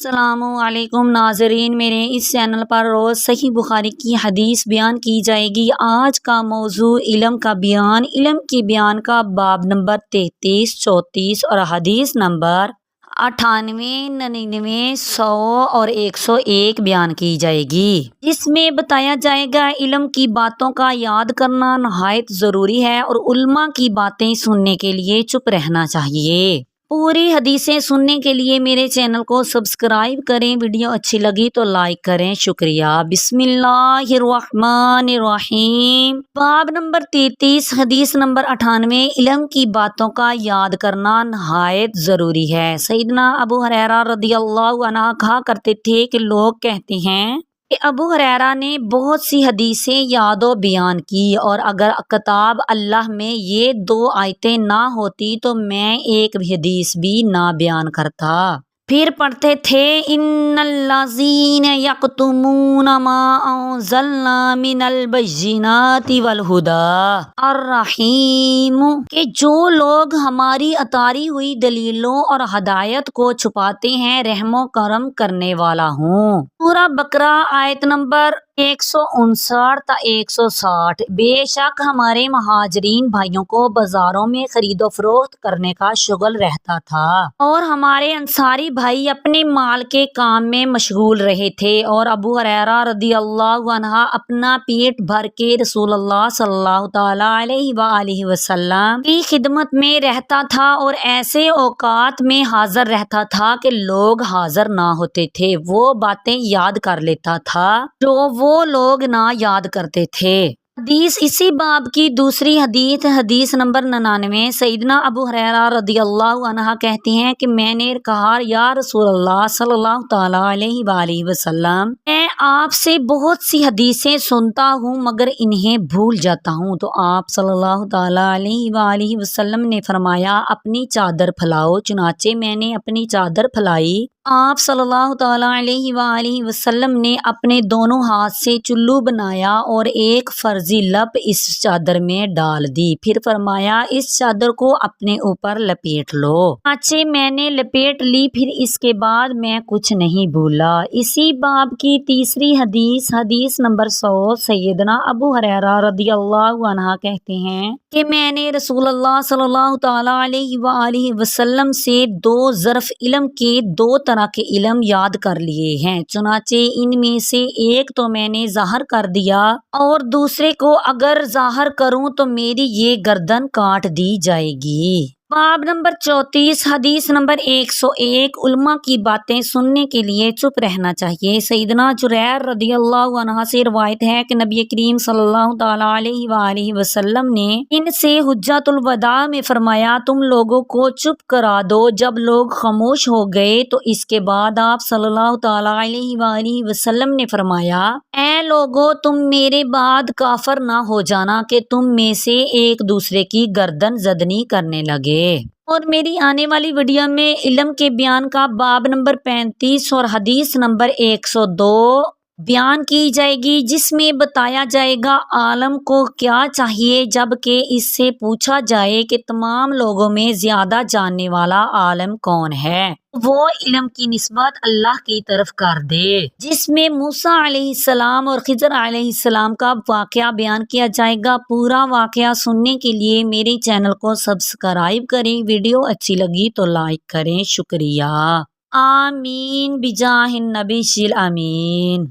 السلام علیکم ناظرین، میرے اس چینل پر روز صحیح بخاری کی حدیث بیان کی جائے گی۔ آج کا موضوع علم کا بیان، علم کے بیان کا باب نمبر 33، 34 اور حدیث نمبر 98، 99، 100 اور 101 بیان کی جائے گی، جس میں بتایا جائے گا علم کی باتوں کا یاد کرنا نہایت ضروری ہے اور علماء کی باتیں سننے کے لیے چپ رہنا چاہیے۔ پوری حدیثیں سننے کے لیے میرے چینل کو سبسکرائب کریں، ویڈیو اچھی لگی تو لائک کریں، شکریہ۔ بسم اللہ الرحمن الرحیم۔ باب نمبر 33، حدیث نمبر 98، علم کی باتوں کا یاد کرنا نہایت ضروری ہے۔ سیدنا ابو ہریرہ رضی اللہ عنہ کہا کرتے تھے کہ لوگ کہتے ہیں کہ ابو ہریرہ نے بہت سی حدیثیں یاد و بیان کی، اور اگر کتاب اللہ میں یہ 2 آیتیں نہ ہوتی تو میں ایک حدیث بھی نہ بیان کرتا۔ پھر پڑھتے تھے ان الذین یکتمون ما انزلنا من البینات والہدی الرحیم، کہ جو لوگ ہماری اتاری ہوئی دلیلوں اور ہدایت کو چھپاتے ہیں، رحم و کرم کرنے والا ہوں۔ سورہ بقرہ آیت نمبر 159 تا 160۔ بے شک ہمارے مہاجرین بھائیوں کو بازاروں میں خرید و فروخت کرنے کا شغل رہتا تھا، اور ہمارے انصاری بھائی اپنے مال کے کام میں مشغول رہے تھے، اور ابو ہریرہ رضی اللہ عنہ اپنا پیٹ بھر کے رسول اللہ صلی اللہ تعالی علیہ وآلہ وسلم کی خدمت میں رہتا تھا، اور ایسے اوقات میں حاضر رہتا تھا کہ لوگ حاضر نہ ہوتے تھے، وہ باتیں یاد کر لیتا تھا جو وہ لوگ نہ یاد کرتے تھے۔ حدیث اسی باب کی دوسری حدیث، حدیث نمبر 99۔ سیدنا ابو ہریرہ رضی اللہ عنہ کہتے ہیں کہ میں نے کہا یا رسول اللہ صلی اللہ تعالی علیہ وآلہ وسلم، میں آپ سے بہت سی حدیثیں سنتا ہوں مگر انہیں بھول جاتا ہوں۔ تو آپ صلی اللہ تعالی علیہ وآلہ وسلم نے فرمایا اپنی چادر پھیلاؤ۔ چنانچہ میں نے اپنی چادر پھیلائی۔ آپ صلی اللہ تعالی علیہ وآلہ وسلم نے اپنے دونوں ہاتھ سے چلو بنایا اور ایک فرضی لپ اس چادر میں ڈال دی، پھر فرمایا اس چادر کو اپنے اوپر لپیٹ لو۔ چنانچہ میں نے لپیٹ لی، پھر اس کے بعد میں کچھ نہیں بھولا۔ اسی باب کی تیسری حدیث، حدیث نمبر 100۔ سیدنا ابو ہریرہ رضی اللہ عنہ کہتے ہیں کہ میں نے رسول اللہ صلی اللہ تعالی علیہ وآلہ وسلم سے 2 ظرف علم کے 2 طرح کے علم یاد کر لیے ہیں، چنانچہ ان میں سے ایک تو میں نے ظاہر کر دیا، اور دوسرے کو اگر ظاہر کروں تو میری یہ گردن کاٹ دی جائے گی۔ باب نمبر 34، حدیث نمبر 101، علماء کی باتیں سننے کے لیے چپ رہنا چاہیے۔ سیدنا جریر رضی اللہ عنہ سے روایت ہے کہ نبی کریم صلی اللہ تعالی علیہ وآلہ وسلم نے ان سے حجۃ الوداع میں فرمایا تم لوگوں کو چپ کرا دو۔ جب لوگ خاموش ہو گئے تو اس کے بعد آپ صلی اللہ تعالی علیہ وآلہ وسلم نے فرمایا اے لوگو، تم میرے بعد کافر نہ ہو جانا کہ تم میں سے ایک دوسرے کی گردن زدنی کرنے لگے۔ اور میری آنے والی ویڈیو میں علم کے بیان کا باب نمبر 35 اور حدیث نمبر 102 بیان کی جائے گی، جس میں بتایا جائے گا عالم کو کیا چاہیے جب کہ اس سے پوچھا جائے کہ تمام لوگوں میں زیادہ جاننے والا عالم کون ہے، وہ علم کی نسبت اللہ کی طرف کر دے۔ جس میں موسیٰ علیہ السلام اور خضر علیہ السلام کا واقعہ بیان کیا جائے گا۔ پورا واقعہ سننے کے لیے میرے چینل کو سبسکرائب کریں، ویڈیو اچھی لگی تو لائک کریں، شکریہ۔ آمین بجاہ النبی الامین۔